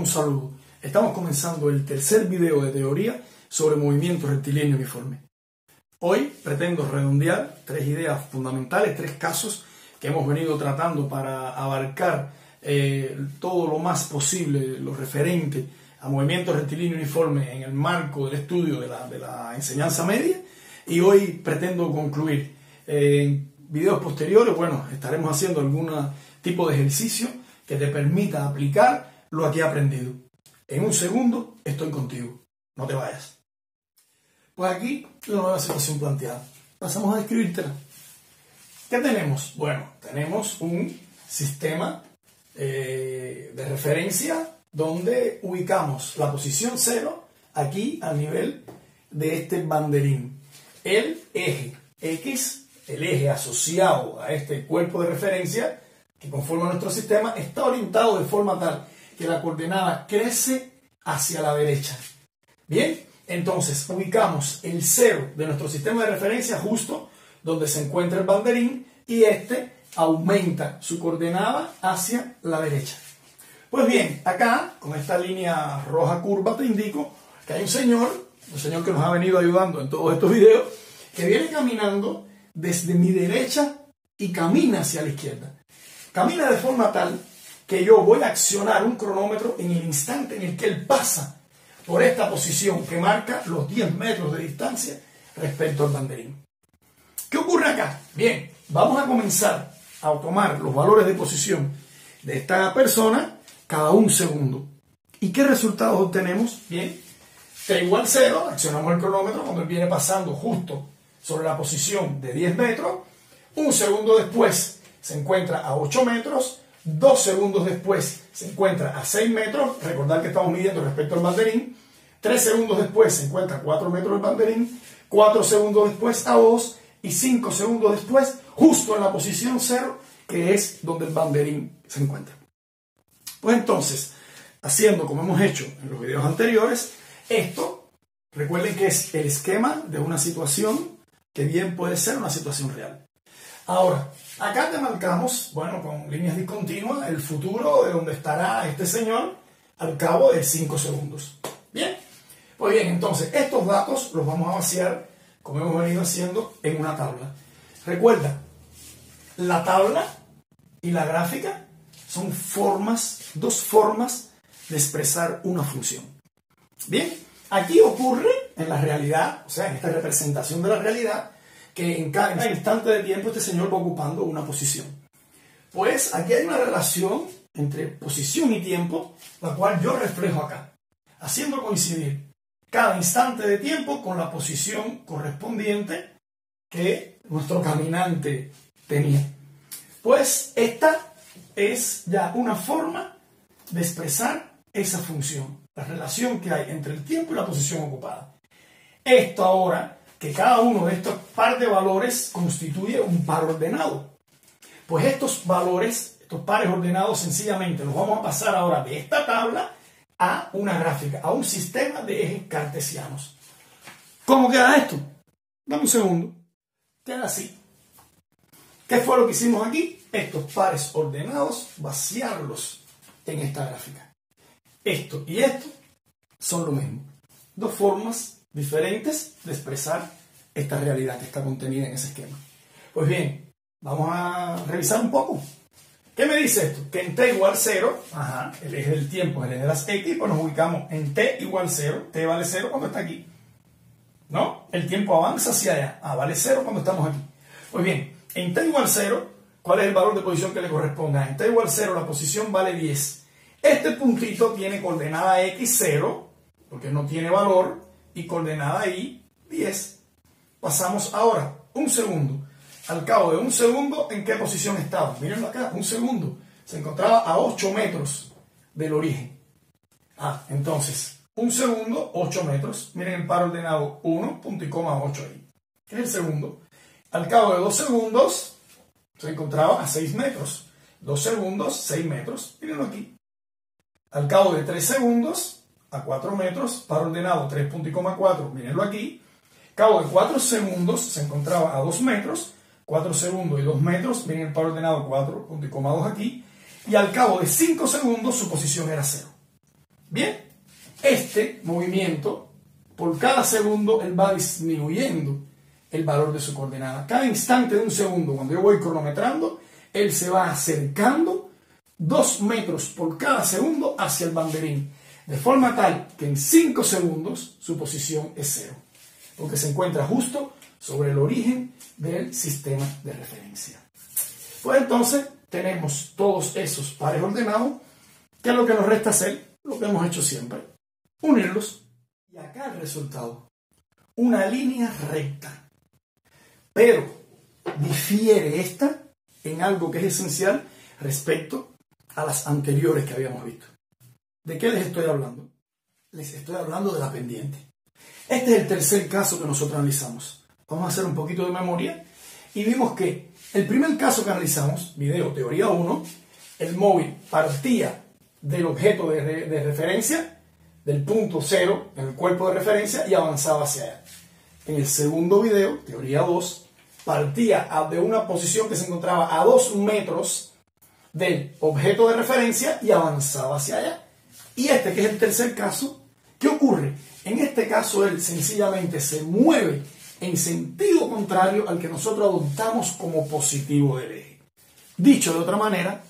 Un saludo. Estamos comenzando el tercer video de teoría sobre movimiento rectilíneo uniforme. Hoy pretendo redondear tres ideas fundamentales, tres casos que hemos venido tratando para abarcar todo lo más posible lo referente a movimiento rectilíneo uniforme en el marco del estudio de la enseñanza media, y hoy pretendo concluir. En videos posteriores, estaremos haciendo algún tipo de ejercicio que te permita aplicar lo que he aprendido. En un segundo estoy contigo, no te vayas. Pues aquí la nueva situación planteada. Pasamos a describírtela. ¿Qué tenemos? Bueno, tenemos un sistema de referencia donde ubicamos la posición 0 aquí al nivel de este banderín. El eje X, el eje asociado a este cuerpo de referencia que conforma nuestro sistema, está orientado de forma tal que la coordenada crece hacia la derecha. Bien, entonces ubicamos el 0 de nuestro sistema de referencia justo donde se encuentra el banderín y este aumenta su coordenada hacia la derecha. Pues bien, acá con esta línea roja curva te indico que hay un señor que nos ha venido ayudando en todos estos videos, que viene caminando desde mi derecha y camina hacia la izquierda. Camina de forma tal que yo voy a accionar un cronómetro en el instante en el que él pasa por esta posición que marca los 10 metros de distancia respecto al banderín. ¿Qué ocurre acá? Bien, vamos a comenzar a tomar los valores de posición de esta persona cada un segundo. ¿Y qué resultados obtenemos? Bien, t igual 0, accionamos el cronómetro cuando él viene pasando justo sobre la posición de 10 metros. Un segundo después se encuentra a 8 metros. 2 segundos después se encuentra a 6 metros. Recordad que estamos midiendo respecto al banderín. 3 segundos después se encuentra a 4 metros del banderín. 4 segundos después a 2. Y 5 segundos después, justo en la posición 0, que es donde el banderín se encuentra. Pues entonces, haciendo como hemos hecho en los videos anteriores, esto, recuerden que es el esquema de una situación que bien puede ser una situación real. Ahora, acá te marcamos, con líneas discontinuas, el futuro de donde estará este señor al cabo de 5 segundos. Bien, pues bien, entonces estos datos los vamos a vaciar, como hemos venido haciendo, en una tabla. Recuerda, la tabla y la gráfica son dos formas de expresar una función. Bien, aquí ocurre en la realidad, o sea, en esta representación de la realidad, que en cada instante de tiempo este señor va ocupando una posición. Pues aquí hay una relación entre posición y tiempo, la cual yo reflejo acá, haciendo coincidir cada instante de tiempo con la posición correspondiente que nuestro caminante tenía. Pues esta es ya una forma de expresar esa función, la relación que hay entre el tiempo y la posición ocupada. Esto ahora, que cada uno de estos par de valores constituye un par ordenado. Pues estos valores, estos pares ordenados, sencillamente los vamos a pasar ahora de esta tabla a una gráfica, a un sistema de ejes cartesianos. ¿Cómo queda esto? Dame un segundo. Queda así. ¿Qué fue lo que hicimos aquí? Estos pares ordenados, vaciarlos en esta gráfica. Esto y esto son lo mismo. Dos formas diferentes de expresar esta realidad que está contenida en ese esquema. Pues bien, vamos a revisar un poco. ¿Qué me dice esto? Que en t igual 0, el eje del tiempo es el eje de las x, pues nos ubicamos en t igual 0, t vale 0 cuando está aquí. ¿No? El tiempo avanza hacia allá, vale 0 cuando estamos aquí. Pues bien, en t igual 0, ¿cuál es el valor de posición que le corresponde? En t igual 0 la posición vale 10. Este puntito tiene coordenada x 0, porque no tiene valor, y coordenada y 10. Pasamos ahora un segundo. Al cabo de un segundo, ¿en qué posición estaba? Mírenlo acá, un segundo. Se encontraba a 8 metros del origen. Entonces, un segundo, 8 metros. Miren el par ordenado 1, punto y coma 8 ahí. ¿Qué es el segundo? Al cabo de 2 segundos, se encontraba a 6 metros. 2 segundos, 6 metros. Mírenlo aquí. Al cabo de 3 segundos, a 4 metros, par ordenado 3, punto y coma 4. Mírenlo aquí. Al cabo de 4 segundos, se encontraba a 2 metros. 4 segundos y 2 metros, miren el par ordenado 4, punto y coma 2 aquí, y al cabo de 5 segundos su posición era 0. Bien, este movimiento, por cada segundo, él va disminuyendo el valor de su coordenada. Cada instante de un segundo, cuando yo voy cronometrando, él se va acercando 2 metros por cada segundo hacia el banderín, de forma tal que en 5 segundos su posición es 0, porque se encuentra justo sobre el origen del sistema de referencia. Pues entonces tenemos todos esos pares ordenados, que es lo que nos resta hacer, lo que hemos hecho siempre, unirlos. Y acá el resultado, una línea recta, pero difiere esta en algo que es esencial respecto a las anteriores que habíamos visto. ¿De qué les estoy hablando? Les estoy hablando de la pendiente. Este es el tercer caso que nosotros analizamos. Vamos a hacer un poquito de memoria y vimos que el primer caso que analizamos, video teoría 1, el móvil partía del objeto de referencia, del punto 0 en el cuerpo de referencia y avanzaba hacia allá. En el segundo video, teoría 2, partía de una posición que se encontraba a 2 metros del objeto de referencia y avanzaba hacia allá. Y este, que es el tercer caso, ¿qué ocurre? En este caso, él sencillamente se mueve en sentido contrario al que nosotros adoptamos como positivo del eje. Dicho de otra manera,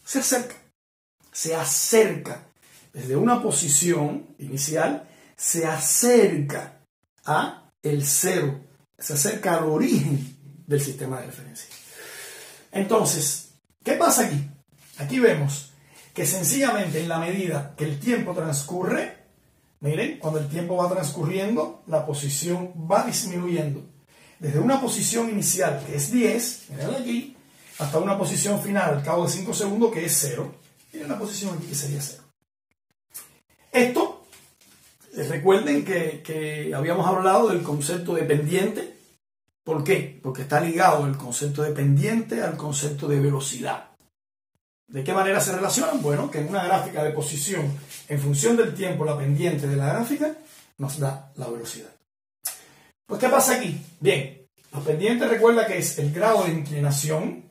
se acerca desde una posición inicial, se acerca a el 0, se acerca al origen del sistema de referencia. Entonces, ¿qué pasa aquí? Aquí vemos que sencillamente en la medida que el tiempo transcurre, miren, cuando el tiempo va transcurriendo, la posición va disminuyendo. Desde una posición inicial que es 10, miren aquí, hasta una posición final al cabo de 5 segundos que es 0. Miren la posición aquí que sería 0. Esto, recuerden que habíamos hablado del concepto de pendiente. ¿Por qué? Porque está ligado el concepto de pendiente al concepto de velocidad. ¿De qué manera se relacionan? Bueno, que en una gráfica de posición, en función del tiempo, la pendiente de la gráfica nos da la velocidad. Pues, ¿qué pasa aquí? Bien, la pendiente recuerda que es el grado de inclinación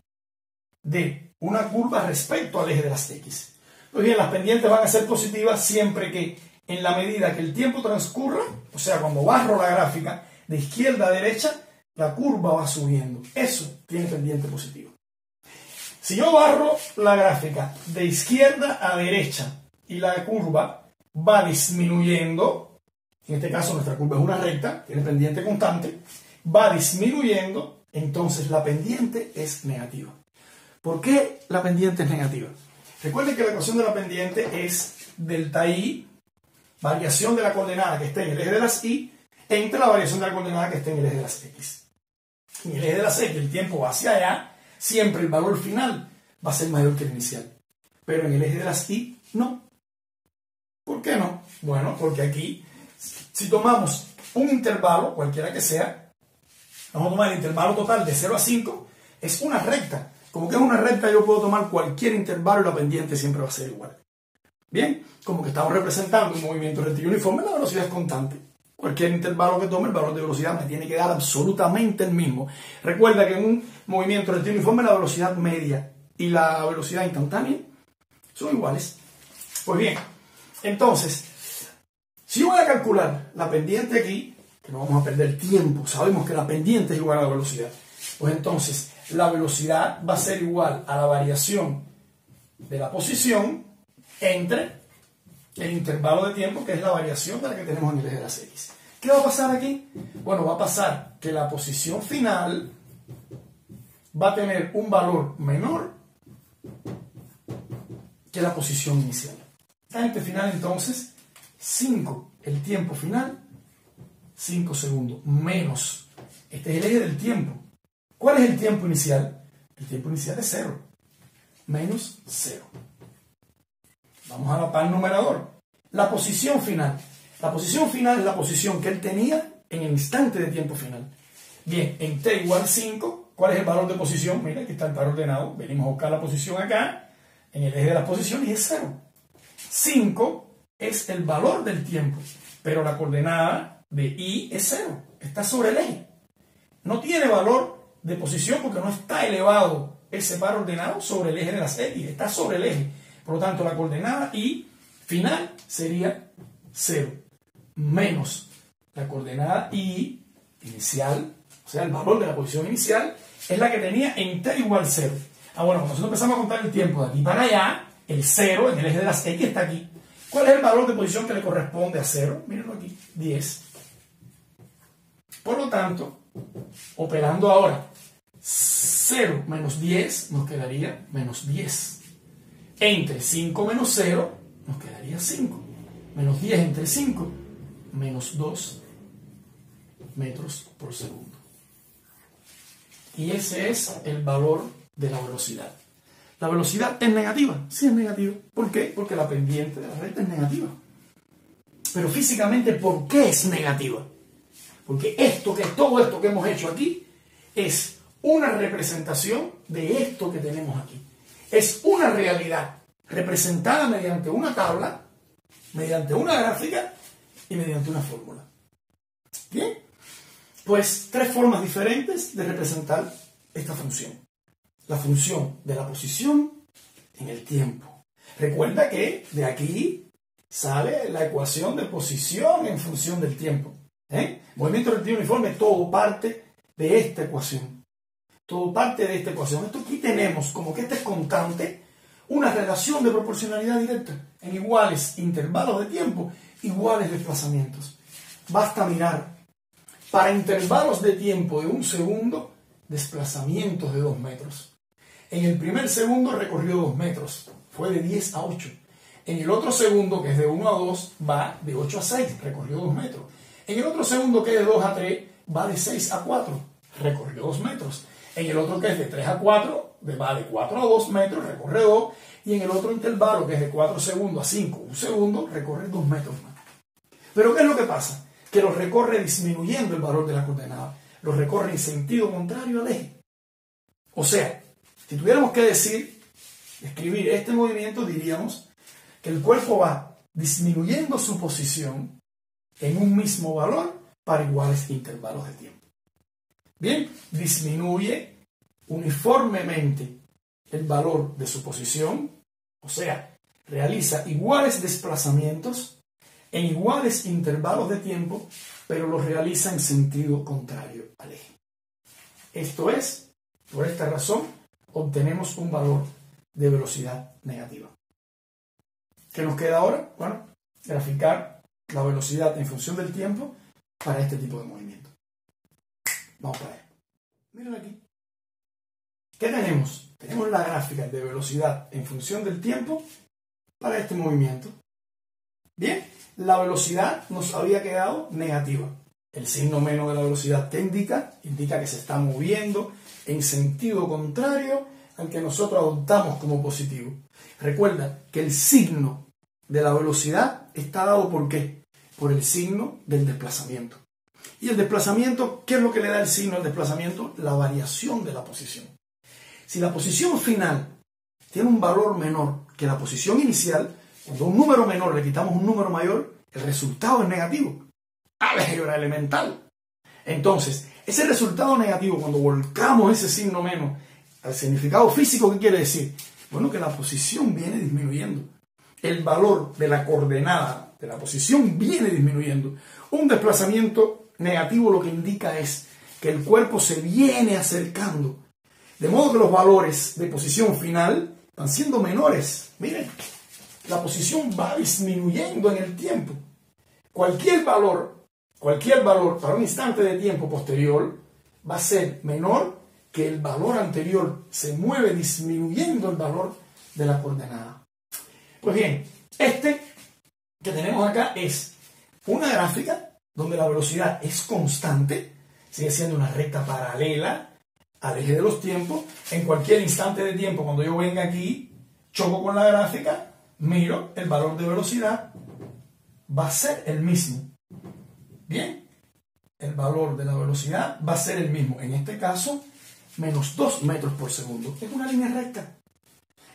de una curva respecto al eje de las X. Pues bien, las pendientes van a ser positivas siempre que, en la medida que el tiempo transcurra, o sea, cuando barro la gráfica de izquierda a derecha, la curva va subiendo. Eso tiene pendiente positiva. Si yo barro la gráfica de izquierda a derecha y la curva va disminuyendo, en este caso nuestra curva es una recta, tiene pendiente constante, va disminuyendo, entonces la pendiente es negativa. ¿Por qué la pendiente es negativa? Recuerden que la ecuación de la pendiente es delta I, variación de la coordenada que esté en el eje de las Y, entre la variación de la coordenada que esté en el eje de las X. En el eje de las X el tiempo va hacia allá, siempre el valor final va a ser mayor que el inicial. Pero en el eje de las Y, no. ¿Por qué no? Bueno, porque aquí, si tomamos un intervalo, cualquiera que sea, vamos a tomar el intervalo total de 0 a 5, es una recta. Como que es una recta, yo puedo tomar cualquier intervalo y la pendiente siempre va a ser igual. Bien, como que estamos representando un movimiento rectilíneo uniforme, la velocidad es constante. Cualquier intervalo que tome, el valor de velocidad me tiene que dar absolutamente el mismo. Recuerda que en un movimiento rectilíneo uniforme la velocidad media y la velocidad instantánea son iguales. Pues bien, entonces, si yo voy a calcular la pendiente aquí, que no vamos a perder tiempo, sabemos que la pendiente es igual a la velocidad, pues entonces la velocidad va a ser igual a la variación de la posición entre el intervalo de tiempo, que es la variación de la que tenemos en el eje de las X. ¿Qué va a pasar aquí? Bueno, va a pasar que la posición final va a tener un valor menor que la posición inicial. Este final, entonces, 5, el tiempo final, 5 segundos, menos. Este es el eje del tiempo. ¿Cuál es el tiempo inicial? El tiempo inicial es 0, menos 0. Vamos a la par numerador. La posición final. La posición final es la posición que él tenía en el instante de tiempo final. Bien, en t igual 5, ¿cuál es el valor de posición? Mira, aquí está el par ordenado. Venimos a buscar la posición acá, en el eje de las posiciones, y es 0. 5 es el valor del tiempo, pero la coordenada de I es 0. Está sobre el eje. No tiene valor de posición porque no está elevado ese par ordenado sobre el eje de las X. Está sobre el eje. Por lo tanto, la coordenada I final sería 0 menos la coordenada y inicial, o sea, el valor de la posición inicial, es la que tenía en t igual 0. Ah, bueno, cuando nosotros empezamos a contar el tiempo de aquí para allá, el 0 en el eje de las X está aquí. ¿Cuál es el valor de posición que le corresponde a 0? Mírenlo aquí, 10. Por lo tanto, operando ahora 0 menos 10 nos quedaría menos 10. Entre 5 menos 0 nos quedaría 5. Menos 10 entre 5, menos 2 metros por segundo. Y ese es el valor de la velocidad. ¿La velocidad es negativa? Sí es negativa. ¿Por qué? Porque la pendiente de la recta es negativa. Pero físicamente, ¿por qué es negativa? Porque todo esto que hemos hecho aquí es una representación de esto que tenemos aquí. Es una realidad representada mediante una tabla, mediante una gráfica y mediante una fórmula. Bien, pues tres formas diferentes de representar esta función. La función de la posición en el tiempo. Recuerda que de aquí sale la ecuación de posición en función del tiempo. Movimiento rectilíneo uniforme, todo parte de esta ecuación. Todo parte de esta ecuación. Esto aquí tenemos, como que este es constante, una relación de proporcionalidad directa en iguales intervalos de tiempo, iguales desplazamientos. Basta mirar. Para intervalos de tiempo de 1 segundo, desplazamientos de 2 metros. En el primer segundo recorrió 2 metros, fue de 10 a 8. En el otro segundo, que es de 1 a 2, va de 8 a 6, recorrió 2 metros. En el otro segundo, que es de 2 a 3, va de 6 a 4, recorrió 2 metros. En el otro, que es de 3 a 4, va de 4 a 2 metros, recorre 2. Y en el otro intervalo, que es de 4 segundos a 5, 1 segundo, recorre 2 metros más. Pero ¿qué es lo que pasa? Que los recorre disminuyendo el valor de la coordenada. Los recorre en sentido contrario al eje. O sea, si tuviéramos que escribir este movimiento, diríamos que el cuerpo va disminuyendo su posición en un mismo valor para iguales intervalos de tiempo. Bien, disminuye uniformemente el valor de su posición, o sea, realiza iguales desplazamientos en iguales intervalos de tiempo, pero los realiza en sentido contrario al eje. Esto es, por esta razón, obtenemos un valor de velocidad negativa. ¿Qué nos queda ahora? Bueno, graficar la velocidad en función del tiempo para este tipo de movimiento. Vamos para allá. Miren aquí. ¿Qué tenemos? Tenemos la gráfica de velocidad en función del tiempo para este movimiento. Bien, la velocidad nos había quedado negativa. El signo menos de la velocidad te indica que se está moviendo en sentido contrario al que nosotros adoptamos como positivo. Recuerda que el signo de la velocidad está dado ¿por qué? Por el signo del desplazamiento. Y el desplazamiento, ¿qué es lo que le da el signo al desplazamiento? La variación de la posición. Si la posición final tiene un valor menor que la posición inicial, cuando a un número menor le quitamos un número mayor, el resultado es negativo. Álgebra elemental. Entonces, ese resultado negativo, cuando volcamos ese signo menos al significado físico, ¿qué quiere decir? Bueno, que la posición viene disminuyendo. El valor de la coordenada de la posición viene disminuyendo. Un desplazamiento negativo lo que indica es que el cuerpo se viene acercando. De modo que los valores de posición final van siendo menores. Miren, la posición va disminuyendo en el tiempo. Cualquier valor para un instante de tiempo posterior va a ser menor que el valor anterior. Se mueve disminuyendo el valor de la coordenada. Pues bien, este que tenemos acá es una gráfica donde la velocidad es constante, sigue siendo una recta paralela al eje de los tiempos. En cualquier instante de tiempo, cuando yo venga aquí, choco con la gráfica, miro el valor de velocidad, va a ser el mismo. Bien, el valor de la velocidad va a ser el mismo. En este caso, menos 2 metros por segundo. Es una línea recta.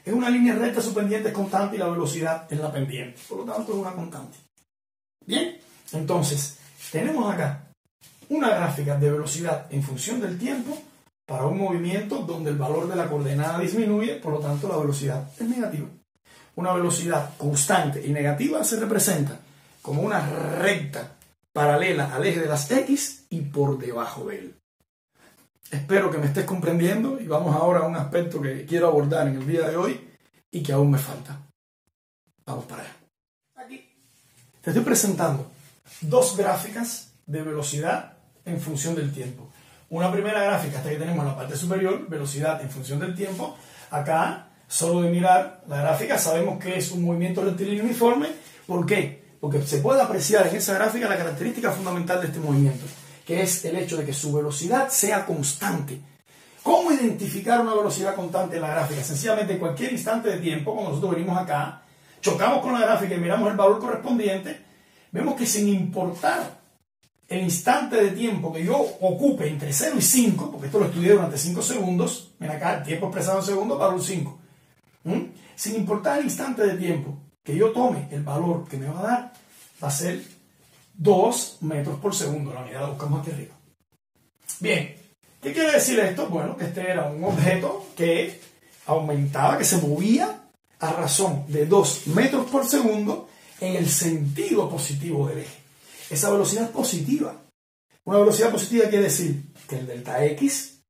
Es una línea recta, su pendiente es constante y la velocidad es la pendiente. Por lo tanto, es una constante. Bien, entonces, tenemos acá una gráfica de velocidad en función del tiempo para un movimiento donde el valor de la coordenada disminuye, por lo tanto, la velocidad es negativa. una velocidad constante y negativa se representa como una recta paralela al eje de las X y por debajo de él. Espero que me estés comprendiendo y vamos ahora a un aspecto que quiero abordar en el día de hoy y que aún me falta. Vamos para allá. Aquí te estoy presentando dos gráficas de velocidad en función del tiempo. Una primera gráfica, esta que tenemos en la parte superior, velocidad en función del tiempo. Acá, solo de mirar la gráfica, sabemos que es un movimiento rectilíneo uniforme. ¿Por qué? Porque se puede apreciar en esa gráfica la característica fundamental de este movimiento, que es el hecho de que su velocidad sea constante. ¿Cómo identificar una velocidad constante en la gráfica? Sencillamente, en cualquier instante de tiempo, cuando nosotros venimos acá, chocamos con la gráfica y miramos el valor correspondiente, vemos que sin importar el instante de tiempo que yo ocupe entre 0 y 5, porque esto lo estudié durante 5 segundos, ven acá, el tiempo expresado en segundos, valor 5. Sin importar el instante de tiempo que yo tome, el valor que me va a dar va a ser 2 metros por segundo. La unidad la buscamos aquí arriba. Bien, ¿qué quiere decir esto? Bueno, que este era un objeto que aumentaba, que se movía a razón de 2 metros por segundo en el sentido positivo del eje. Esa velocidad es positiva. Una velocidad positiva quiere decir que el delta X,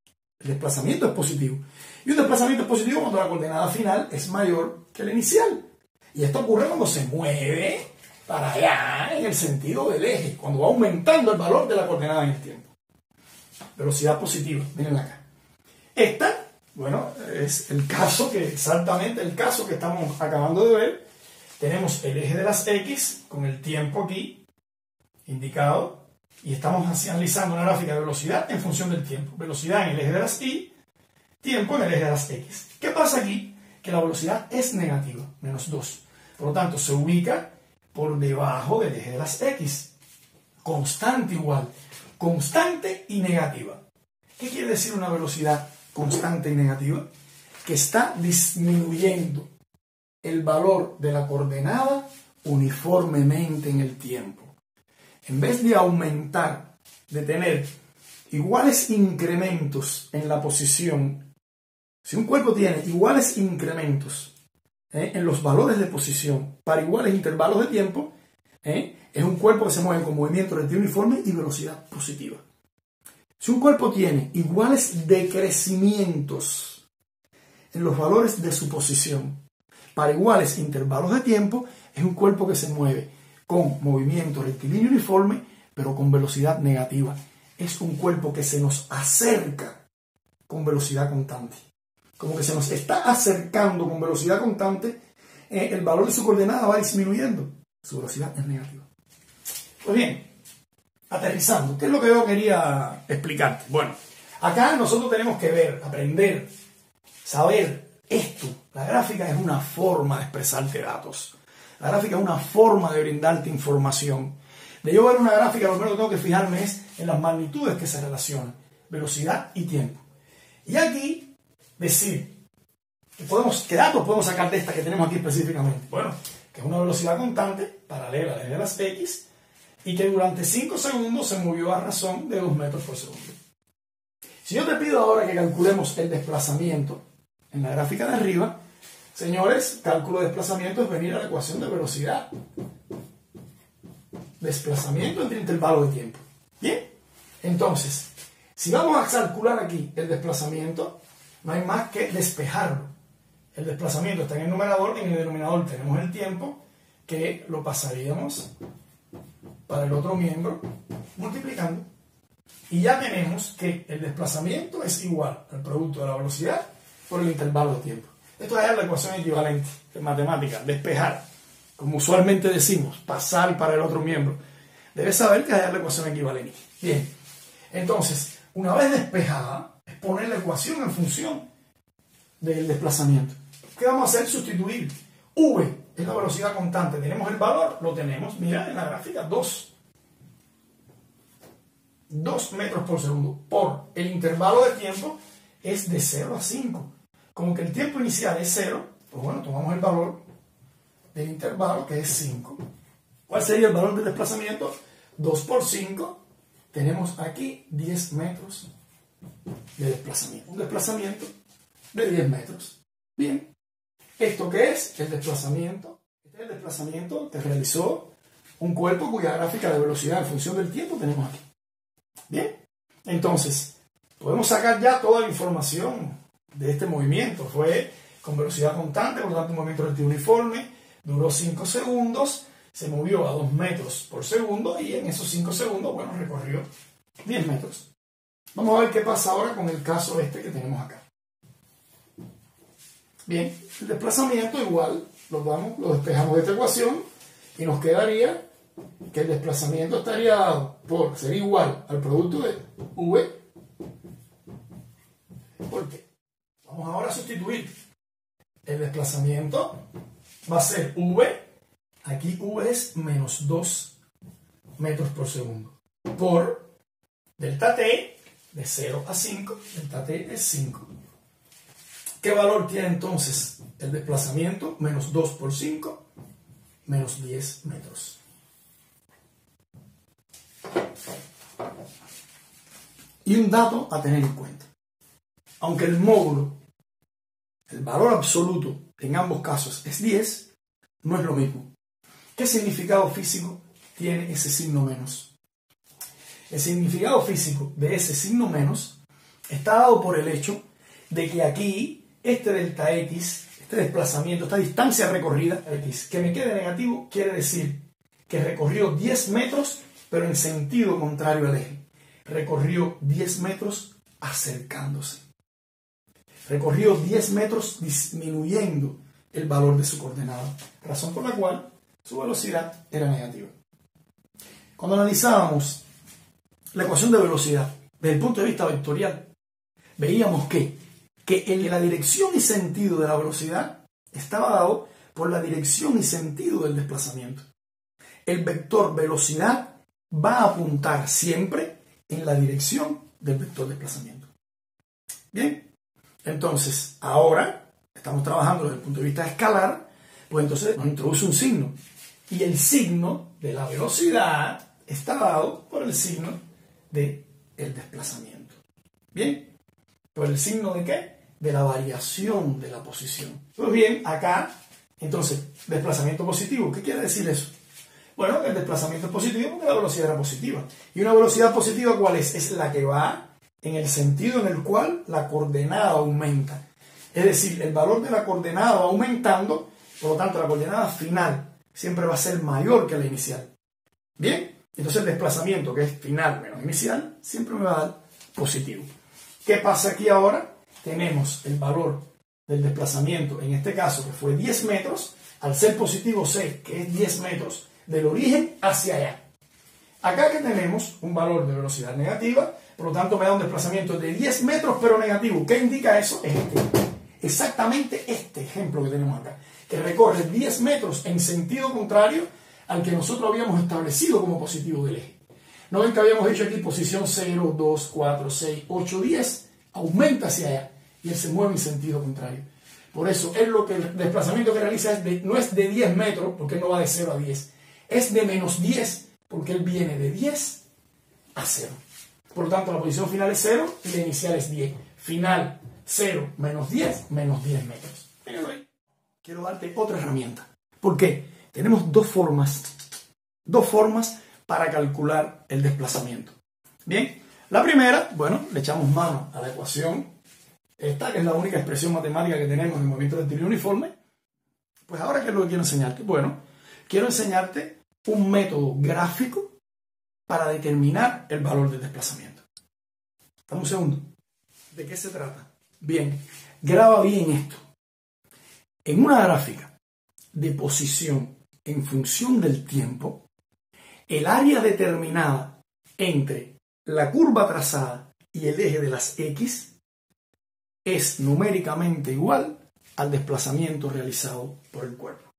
el desplazamiento es positivo. Y un desplazamiento es positivo cuando la coordenada final es mayor que la inicial. Y esto ocurre cuando se mueve para allá en el sentido del eje, cuando va aumentando el valor de la coordenada en el tiempo. Velocidad positiva, miren acá. Esta, bueno, es el caso que, exactamente el caso que estamos acabando de ver. Tenemos el eje de las X con el tiempo aquí indicado y estamos analizando una gráfica de velocidad en función del tiempo. Velocidad en el eje de las Y, tiempo en el eje de las X. ¿Qué pasa aquí? Que la velocidad es negativa, menos 2. Por lo tanto, se ubica por debajo del eje de las X. Constante igual. Constante y negativa. ¿Qué quiere decir una velocidad constante y negativa? Que está disminuyendo el valor de la coordenada uniformemente en el tiempo. En vez de aumentar, de tener iguales incrementos en la posición, si un cuerpo tiene iguales incrementos en los valores de posición para iguales intervalos de tiempo, es un cuerpo que se mueve con movimiento rectilíneo uniforme y velocidad positiva. Si un cuerpo tiene iguales decrecimientos en los valores de su posición para iguales intervalos de tiempo, es un cuerpo que se mueve con movimiento rectilíneo uniforme, pero con velocidad negativa. Es un cuerpo que se nos acerca con velocidad constante. Como que se nos está acercando con velocidad constante, el valor de su coordenada va disminuyendo. Su velocidad es negativa. Pues bien, aterrizando, ¿qué es lo que yo quería explicarte? Bueno, acá nosotros tenemos que ver, aprender, saber esto. La gráfica es una forma de expresarte datos. La gráfica es una forma de brindarte información. De yo ver una gráfica, lo primero que tengo que fijarme es en las magnitudes que se relacionan, velocidad y tiempo. Y aquí decir, ¿qué datos podemos sacar de esta que tenemos aquí específicamente? Bueno, que es una velocidad constante, paralela a la de las X, y que durante 5 segundos se movió a razón de 2 metros por segundo. Si yo te pido ahora que calculemos el desplazamiento en la gráfica de arriba, señores, cálculo de desplazamiento es venir a la ecuación de velocidad. Desplazamiento entre intervalos de tiempo. Bien, entonces, si vamos a calcular aquí el desplazamiento, no hay más que despejarlo. El desplazamiento está en el numerador y en el denominador tenemos el tiempo, que lo pasaríamos para el otro miembro multiplicando. Y ya tenemos que el desplazamiento es igual al producto de la velocidad por el intervalo de tiempo. Esto es la ecuación equivalente en matemática, despejar. Como usualmente decimos, pasar para el otro miembro. Debes saber que es la ecuación equivalente. Bien, entonces, una vez despejada, es poner la ecuación en función del desplazamiento. ¿Qué vamos a hacer? Sustituir. V es la velocidad constante. Tenemos el valor, lo tenemos, mira en la gráfica, 2 metros por segundo. Por el intervalo de tiempo es de 0 a 5. Como que el tiempo inicial es 0, pues bueno, tomamos el valor del intervalo, que es 5. ¿Cuál sería el valor del desplazamiento? 2 por 5, tenemos aquí 10 metros de desplazamiento. Un desplazamiento de 10 metros. Bien. ¿Esto qué es? El desplazamiento. Este es el desplazamiento que realizó un cuerpo cuya gráfica de velocidad en función del tiempo tenemos aquí. Bien, entonces, podemos sacar ya toda la información de este movimiento. Fue con velocidad constante, por lo tanto un movimiento relativo uniforme, duró 5 segundos, se movió a 2 metros por segundo y en esos 5 segundos, bueno, recorrió 10 metros. Vamos a ver qué pasa ahora con el caso este que tenemos acá. Bien, el desplazamiento igual lo despejamos de esta ecuación y nos quedaría que el desplazamiento estaría dado por, sería igual al producto de V por T. Vamos ahora a sustituir. El desplazamiento va a ser V, aquí V es menos 2 metros por segundo, por delta T de 0 a 5, delta T es 5. ¿Qué valor tiene entonces el desplazamiento? Menos 2 por 5, menos 10 metros. Y un dato a tener en cuenta. Aunque el módulo, el valor absoluto en ambos casos es 10, no es lo mismo. ¿Qué significado físico tiene ese signo menos? El significado físico de ese signo menos está dado por el hecho de que aquí este delta X, este desplazamiento, esta distancia recorrida, X, que me quede negativo, quiere decir que recorrió 10 metros, pero en sentido contrario al eje. Recorrió 10 metros acercándose. Recorrió 10 metros disminuyendo el valor de su coordenada, razón por la cual su velocidad era negativa. Cuando analizábamos la ecuación de velocidad desde el punto de vista vectorial, veíamos que en la dirección y sentido de la velocidad estaba dado por la dirección y sentido del desplazamiento. El vector velocidad va a apuntar siempre en la dirección del vector desplazamiento. Bien, entonces ahora estamos trabajando desde el punto de vista escalar, pues entonces nos introduce un signo. Y el signo de la velocidad está dado por el signo del desplazamiento. Bien, ¿por el signo de qué? De la variación de la posición. Pues bien, acá, entonces, desplazamiento positivo. ¿Qué quiere decir eso? Bueno, el desplazamiento es positivo porque la velocidad era positiva. ¿Y una velocidad positiva cuál es? Es la que va en el sentido en el cual la coordenada aumenta. Es decir, el valor de la coordenada va aumentando, por lo tanto la coordenada final siempre va a ser mayor que la inicial. Bien, entonces el desplazamiento que es final menos inicial siempre me va a dar positivo. ¿Qué pasa aquí ahora? Tenemos el valor del desplazamiento, en este caso que fue 10 metros, al ser positivo sé que es 10 metros del origen hacia allá. Acá que tenemos un valor de velocidad negativa, por lo tanto me da un desplazamiento de 10 metros pero negativo. ¿Qué indica eso? Es exactamente este ejemplo que tenemos acá, que recorre 10 metros en sentido contrario al que nosotros habíamos establecido como positivo del eje. ¿No ven que habíamos dicho aquí posición 0, 2, 4, 6, 8, 10? Aumenta hacia allá y él se mueve en sentido contrario. Por eso es lo que el desplazamiento que realiza no es de 10 metros, porque él no va de 0 a 10. Es de menos 10, porque él viene de 10 a 0. Por lo tanto, la posición final es 0 y la inicial es 10. Final 0 menos 10 metros. Mírenlo ahí. Quiero darte otra herramienta. ¿Por qué? Tenemos dos formas para calcular el desplazamiento. Bien, la primera, bueno, le echamos mano a la ecuación, esta que es la única expresión matemática que tenemos en el movimiento rectilíneo uniforme. Pues ahora, ¿qué es lo que quiero enseñarte? Bueno, quiero enseñarte un método gráfico para determinar el valor del desplazamiento. Dame un segundo. ¿De qué se trata? Bien, graba bien esto. En una gráfica de posición en función del tiempo, el área determinada entre la curva trazada y el eje de las X es numéricamente igual al desplazamiento realizado por el cuerpo.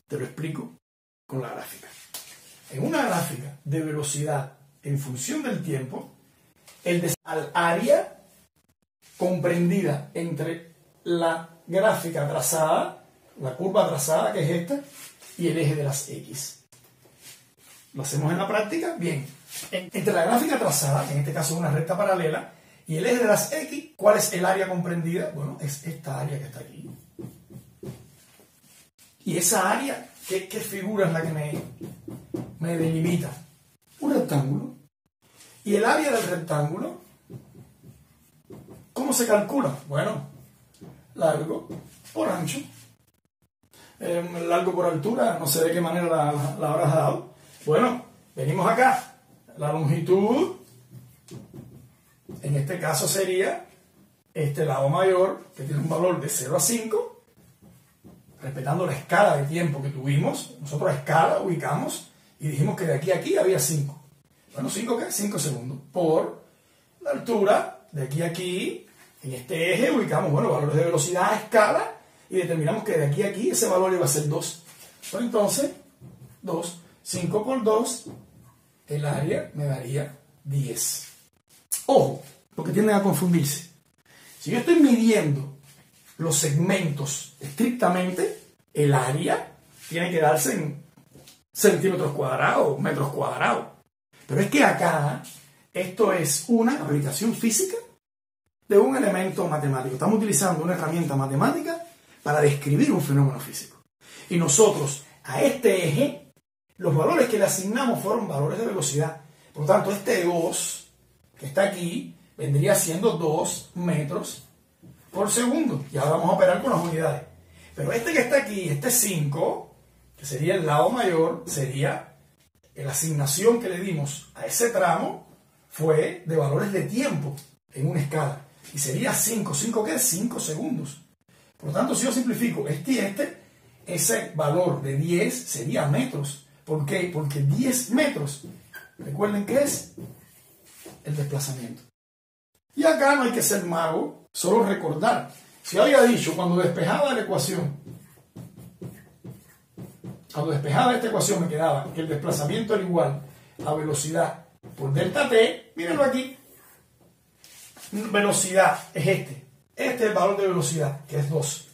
Te lo explico con la gráfica. En una gráfica de velocidad en función del tiempo, al área comprendida entre la gráfica trazada, la curva trazada que es esta, y el eje de las X. ¿Lo hacemos en la práctica? Bien. Entre la gráfica trazada, que en este caso es una recta paralela, y el eje de las X, ¿cuál es el área comprendida? Bueno, es esta área que está aquí. Y esa área, ¿qué figura es la que me delimita? Un rectángulo. Y el área del rectángulo, ¿cómo se calcula? Bueno, largo por ancho. Largo por altura, no sé de qué manera la habrás dado. Bueno, venimos acá. La longitud, en este caso sería este lado mayor, que tiene un valor de 0 a 5, respetando la escala de tiempo que tuvimos. Nosotros a escala ubicamos y dijimos que de aquí a aquí había 5. Bueno, ¿5 qué? 5 segundos. Por la altura, de aquí a aquí, en este eje ubicamos, bueno, valores de velocidad a escala y determinamos que de aquí a aquí ese valor iba a ser 2. Bueno, entonces, 2, 5 por 2, el área me daría 10. Ojo, porque tienden a confundirse. Si yo estoy midiendo los segmentos estrictamente, el área tiene que darse en centímetros cuadrados, metros cuadrados. Pero es que acá esto es una aplicación física de un elemento matemático. Estamos utilizando una herramienta matemática para describir un fenómeno físico. Y nosotros a este eje, los valores que le asignamos fueron valores de velocidad. Por lo tanto, este 2 que está aquí vendría siendo 2 metros por segundo. Y ahora vamos a operar con las unidades. Pero este que está aquí, este 5, que sería el lado mayor, sería la asignación que le dimos a ese tramo fue de valores de tiempo en una escala. Y sería 5. ¿5 qué? 5 segundos. Por lo tanto, si yo simplifico este y este, ese valor de 10 sería metros. ¿Por qué? Porque 10 metros, recuerden que es el desplazamiento. Y acá no hay que ser mago, solo recordar. Si había dicho cuando despejaba la ecuación, esta ecuación me quedaba que el desplazamiento era igual a velocidad por delta t, mírenlo aquí. Velocidad es este. Este es el valor de velocidad, que es 2.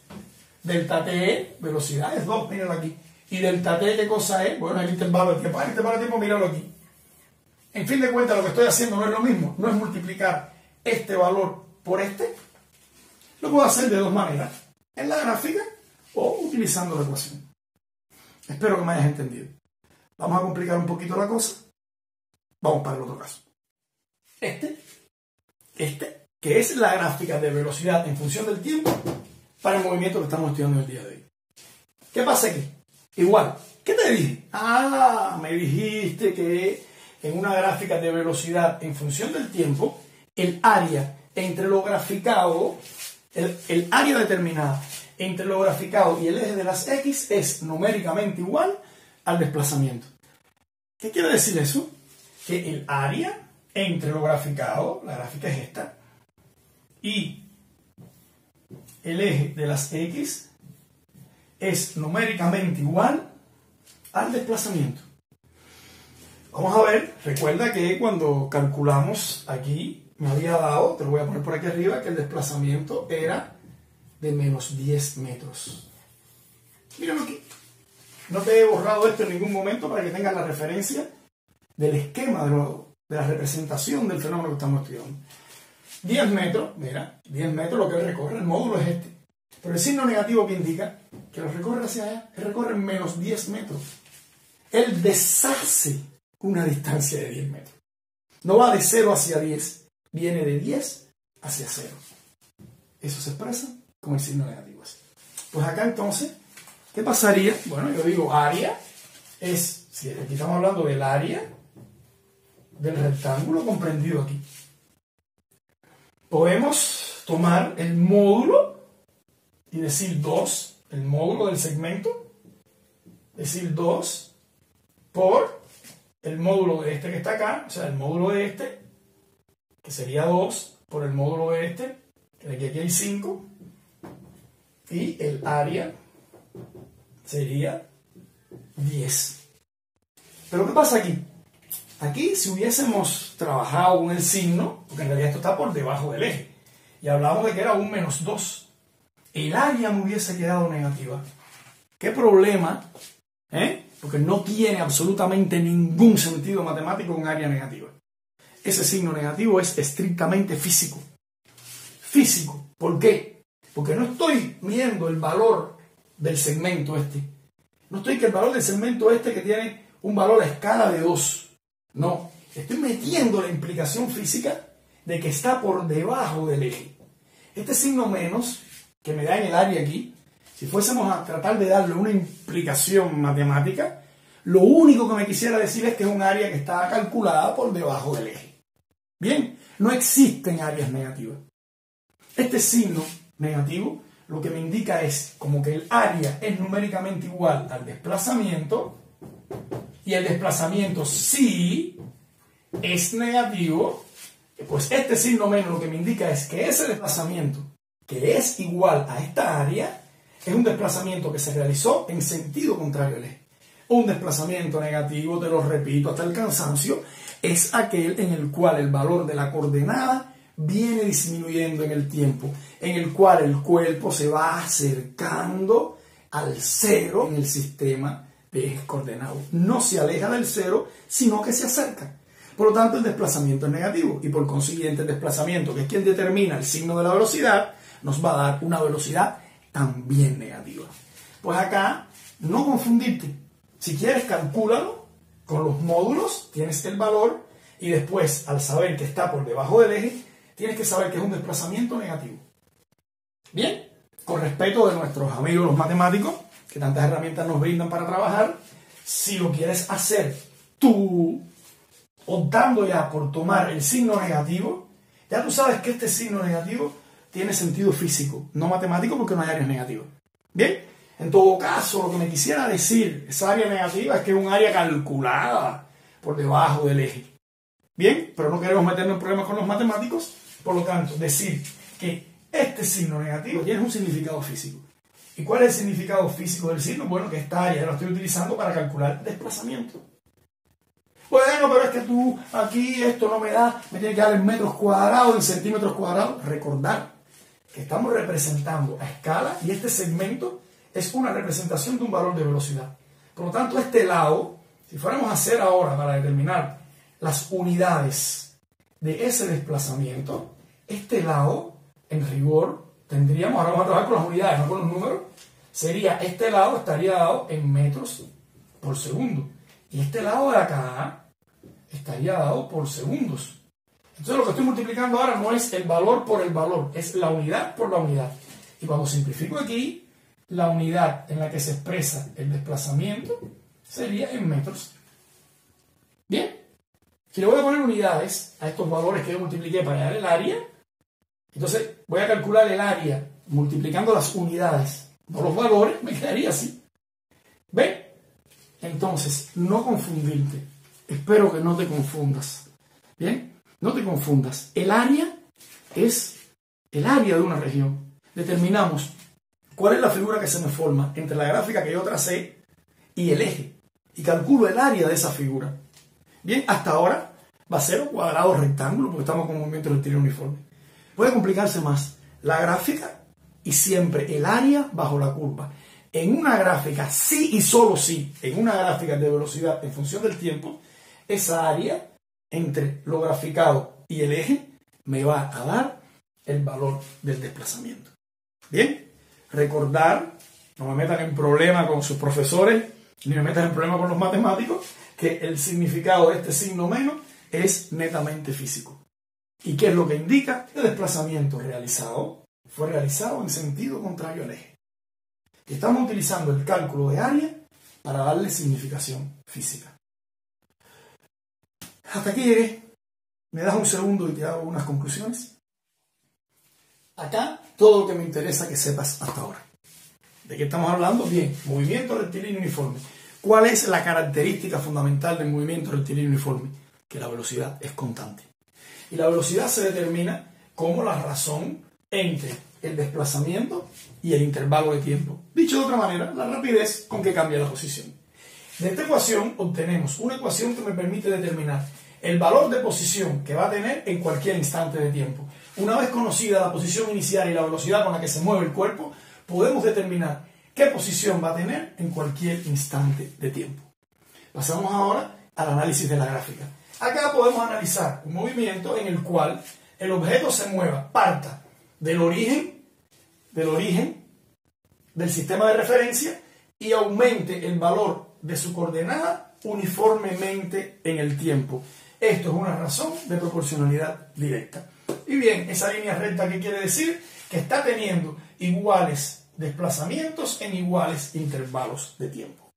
Delta t, velocidad es 2, mírenlo aquí. Y delta t, ¿qué cosa es? Bueno, el intervalo de tiempo. El intervalo de tiempo, míralo aquí. En fin de cuentas, lo que estoy haciendo no es lo mismo. No es multiplicar este valor por este. Lo puedo hacer de dos maneras. En la gráfica o utilizando la ecuación. Espero que me hayas entendido. Vamos a complicar un poquito la cosa. Vamos para el otro caso. Este, que es la gráfica de velocidad en función del tiempo para el movimiento que estamos estudiando el día de hoy. ¿Qué pasa aquí? Igual, ¿qué te dije? Me dijiste que en una gráfica de velocidad en función del tiempo, el área entre lo graficado, el área determinada entre lo graficado y el eje de las X es numéricamente igual al desplazamiento. ¿Qué quiere decir eso? Que el área entre lo graficado, la gráfica es esta, y el eje de las X es numéricamente igual al desplazamiento. Vamos a ver, recuerda que cuando calculamos aquí, me había dado, te lo voy a poner por aquí arriba, que el desplazamiento era de menos 10 metros. Míralo aquí. No te he borrado esto en ningún momento para que tengas la referencia del esquema de la representación del fenómeno que estamos estudiando. 10 metros, mira, 10 metros lo que él recorre, el módulo es este. Pero el signo negativo que indica que lo recorre hacia allá, él recorre menos 10 metros. Él deshace una distancia de 10 metros. No va de 0 hacia 10, viene de 10 hacia 0. Eso se expresa con el signo negativo así. Pues acá entonces, ¿qué pasaría? Bueno, yo digo área es, si aquí estamos hablando del área del rectángulo comprendido aquí. Podemos tomar el módulo y decir 2, el módulo del segmento, decir 2 por el módulo de este que está acá, o sea, el módulo de este, que sería 2 por el módulo de este, que de aquí hay 5, y el área sería 10. Pero ¿qué pasa aquí? Aquí, si hubiésemos trabajado con el signo, porque en realidad esto está por debajo del eje, y hablamos de que era un menos 2, el área me hubiese quedado negativa. ¿Qué problema? Porque no tiene absolutamente ningún sentido matemático un área negativa. Ese signo negativo es estrictamente físico. Físico. ¿Por qué? Porque no estoy midiendo el valor del segmento este. No estoy que el valor del segmento este que tiene un valor a escala de 2. No, estoy metiendo la implicación física de que está por debajo del eje. Este signo menos, que me da en el área aquí, si fuésemos a tratar de darle una implicación matemática, lo único que me quisiera decir es que es un área que está calculada por debajo del eje. Bien, no existen áreas negativas. Este signo negativo lo que me indica es como que el área es numéricamente igual al desplazamiento, y el desplazamiento sí es negativo, pues este signo menos lo que me indica es que ese desplazamiento, que es igual a esta área, es un desplazamiento que se realizó en sentido contrario al eje. Un desplazamiento negativo, te lo repito hasta el cansancio, es aquel en el cual el valor de la coordenada viene disminuyendo en el tiempo, en el cual el cuerpo se va acercando al cero en el sistema de ejes coordenados. No se aleja del cero, sino que se acerca. Por lo tanto, el desplazamiento es negativo y por consiguiente el desplazamiento, que es quien determina el signo de la velocidad, nos va a dar una velocidad también negativa. Pues acá, no confundirte. Si quieres, calcúlalo con los módulos, tienes el valor y después, al saber que está por debajo del eje, tienes que saber que es un desplazamiento negativo. Bien, con respeto de nuestros amigos los matemáticos, que tantas herramientas nos brindan para trabajar, si lo quieres hacer tú, optando ya por tomar el signo negativo, ya tú sabes que este signo negativo tiene sentido físico, no matemático, porque no hay áreas negativas. Bien, en todo caso, lo que me quisiera decir, esa área negativa es que es un área calculada por debajo del eje. Bien, pero no queremos meternos en problemas con los matemáticos, por lo tanto, decir que este signo negativo tiene un significado físico. ¿Y cuál es el significado físico del signo? Bueno, que esta área la estoy utilizando para calcular desplazamiento. Bueno, pero es que tú aquí esto no me da, me tiene que dar en metros cuadrados, en centímetros cuadrados. Recordar que estamos representando a escala y este segmento es una representación de un valor de velocidad. Por lo tanto, este lado, si fuéramos a hacer ahora para determinar las unidades de ese desplazamiento, este lado, en rigor, tendríamos, ahora vamos a trabajar con las unidades, no con los números, sería, este lado estaría dado en metros por segundo. Y este lado de acá estaría dado por segundos. Entonces lo que estoy multiplicando ahora no es el valor por el valor, es la unidad por la unidad. Y cuando simplifico aquí, la unidad en la que se expresa el desplazamiento sería en metros. Bien, si le voy a poner unidades a estos valores que yo multipliqué para hallar el área, entonces voy a calcular el área multiplicando las unidades, no los valores, me quedaría así. ¿Ven? Entonces, no confundirte. Espero que no te confundas. ¿Bien? No te confundas. El área es el área de una región. Determinamos cuál es la figura que se me forma entre la gráfica que yo tracé y el eje. Y calculo el área de esa figura. Bien, hasta ahora va a ser un cuadrado rectángulo porque estamos con un movimiento rectilíneo uniforme. Puede complicarse más. La gráfica y siempre el área bajo la curva. En una gráfica, sí y solo sí, en una gráfica de velocidad en función del tiempo, esa área entre lo graficado y el eje me va a dar el valor del desplazamiento. Bien, recordar, no me metan en problema con sus profesores, ni me metan en problema con los matemáticos, que el significado de este signo menos es netamente físico. ¿Y qué es lo que indica? El desplazamiento realizado fue realizado en sentido contrario al eje. Estamos utilizando el cálculo de área para darle significación física. Hasta aquí llegué. ¿Me das un segundo y te hago unas conclusiones? Acá todo lo que me interesa que sepas hasta ahora. ¿De qué estamos hablando? Bien, movimiento rectilíneo uniforme. ¿Cuál es la característica fundamental del movimiento rectilíneo uniforme? Que la velocidad es constante. Y la velocidad se determina como la razón entre el desplazamiento y el intervalo de tiempo. Dicho de otra manera, la rapidez con que cambia la posición. De esta ecuación obtenemos una ecuación que me permite determinar el valor de posición que va a tener en cualquier instante de tiempo. Una vez conocida la posición inicial y la velocidad con la que se mueve el cuerpo, podemos determinar qué posición va a tener en cualquier instante de tiempo. Pasamos ahora al análisis de la gráfica. Acá podemos analizar un movimiento en el cual el objeto se mueva, parta del origen del sistema de referencia y aumente el valor de su coordenada uniformemente en el tiempo. Esto es una razón de proporcionalidad directa. Y bien, esa línea recta, ¿qué quiere decir? Que está teniendo iguales desplazamientos en iguales intervalos de tiempo.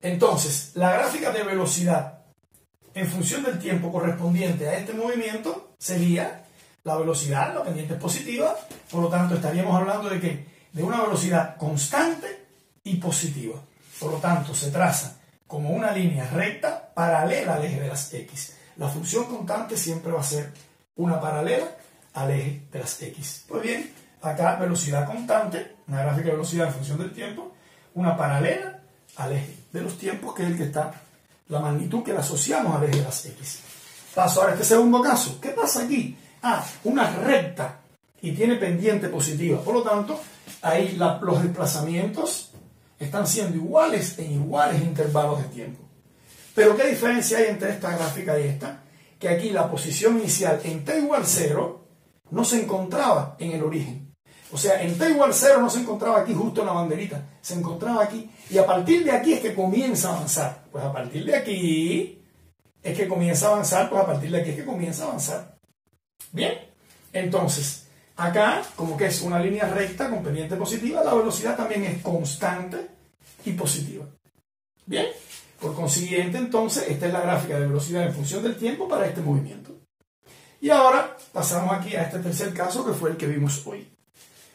Entonces, la gráfica de velocidad en función del tiempo correspondiente a este movimiento sería la velocidad, la pendiente es positiva, por lo tanto estaríamos hablando de que de una velocidad constante y positiva. Por lo tanto, se traza como una línea recta paralela al eje de las X. La función constante siempre va a ser una paralela al eje de las X. Pues bien, acá velocidad constante, una gráfica de velocidad en función del tiempo, una paralela al eje de los tiempos, que es el que está, la magnitud que le asociamos al eje de las X. Paso ahora a este segundo caso. ¿Qué pasa aquí? Una recta y tiene pendiente positiva. Por lo tanto, ahí los desplazamientos están siendo iguales en iguales intervalos de tiempo. Pero ¿qué diferencia hay entre esta gráfica y esta? Que aquí la posición inicial en t igual 0 no se encontraba en el origen. O sea, en t igual 0 no se encontraba aquí justo en la banderita, se encontraba aquí. Y a partir de aquí es que comienza a avanzar. Pues a partir de aquí es que comienza a avanzar, pues a partir de aquí es que comienza a avanzar. Bien, entonces, acá, como que es una línea recta con pendiente positiva, la velocidad también es constante y positiva. Bien, por consiguiente, entonces, esta es la gráfica de velocidad en función del tiempo para este movimiento. Y ahora pasamos aquí a este tercer caso, que fue el que vimos hoy.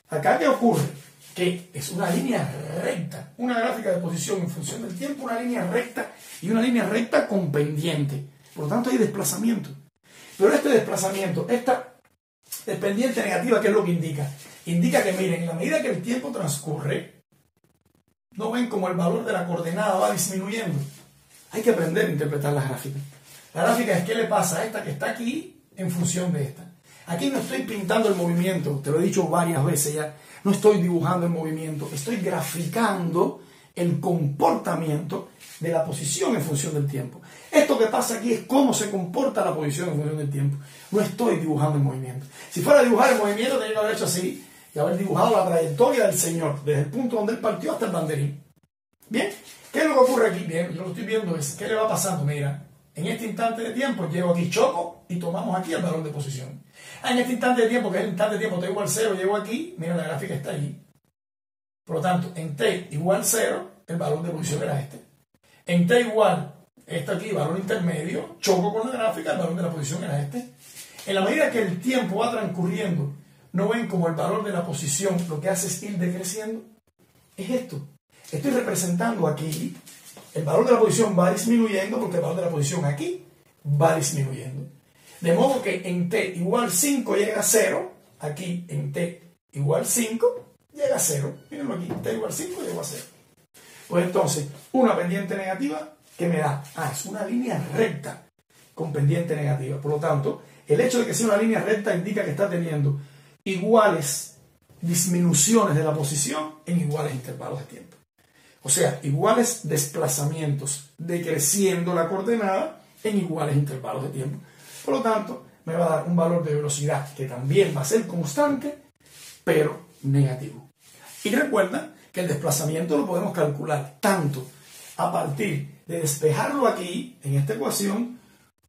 Acá, ¿qué ocurre? Que es una línea recta, una gráfica de posición en función del tiempo, una línea recta y una línea recta con pendiente. Por lo tanto, hay desplazamiento. Pero este desplazamiento, esta pendiente negativa, ¿qué es lo que indica? Indica que, miren, en la medida que el tiempo transcurre, ¿no ven cómo el valor de la coordenada va disminuyendo? Hay que aprender a interpretar las gráficas. La gráfica es qué le pasa a esta que está aquí en función de esta. Aquí no estoy pintando el movimiento, te lo he dicho varias veces ya, no estoy dibujando el movimiento, estoy graficando el comportamiento de la posición en función del tiempo. Esto que pasa aquí es cómo se comporta la posición en función del tiempo. No estoy dibujando el movimiento. Si fuera a dibujar el movimiento, tendría que haber hecho así y haber dibujado la trayectoria del señor, desde el punto donde él partió hasta el banderín. Bien, ¿qué es lo que ocurre aquí? Bien, yo lo estoy viendo, ¿qué le va pasando? Mira, en este instante de tiempo llego aquí, choco y tomamos aquí el valor de posición. En este instante de tiempo, que es el instante de tiempo t igual 0, llego aquí, mira, la gráfica está allí. Por lo tanto, en t igual 0, el valor de posición era este. En t igual, esto aquí, valor intermedio, choco con la gráfica, el valor de la posición era este. En la medida que el tiempo va transcurriendo, ¿no ven como el valor de la posición lo que hace es ir decreciendo? Es esto. Estoy representando aquí, el valor de la posición va disminuyendo porque el valor de la posición aquí va disminuyendo. De modo que en t igual 5 llega a 0, aquí en t igual 5 llega a 0. Mírenlo aquí, t igual 5 llegó a 0. Pues entonces, una pendiente negativa, ¿qué me da? Es una línea recta con pendiente negativa. Por lo tanto, el hecho de que sea una línea recta indica que está teniendo iguales disminuciones de la posición en iguales intervalos de tiempo. O sea, iguales desplazamientos, decreciendo la coordenada en iguales intervalos de tiempo. Por lo tanto, me va a dar un valor de velocidad que también va a ser constante, pero negativo. Y recuerda que el desplazamiento lo podemos calcular tanto a partir de despejarlo aquí, en esta ecuación,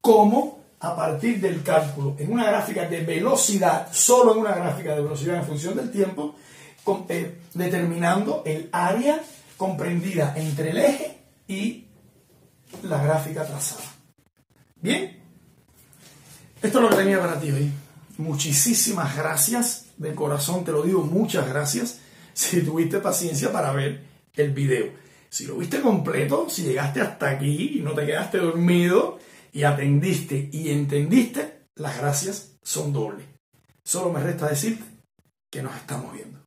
como a partir del cálculo en una gráfica de velocidad, solo en una gráfica de velocidad en función del tiempo, determinando el área comprendida entre el eje y la gráfica trazada. ¿Bien? Esto es lo que tenía para ti hoy. Muchísimas gracias, de corazón te lo digo, muchas gracias si tuviste paciencia para ver el video. Si lo viste completo, si llegaste hasta aquí y no te quedaste dormido y atendiste y entendiste, las gracias son dobles. Solo me resta decirte que nos estamos viendo.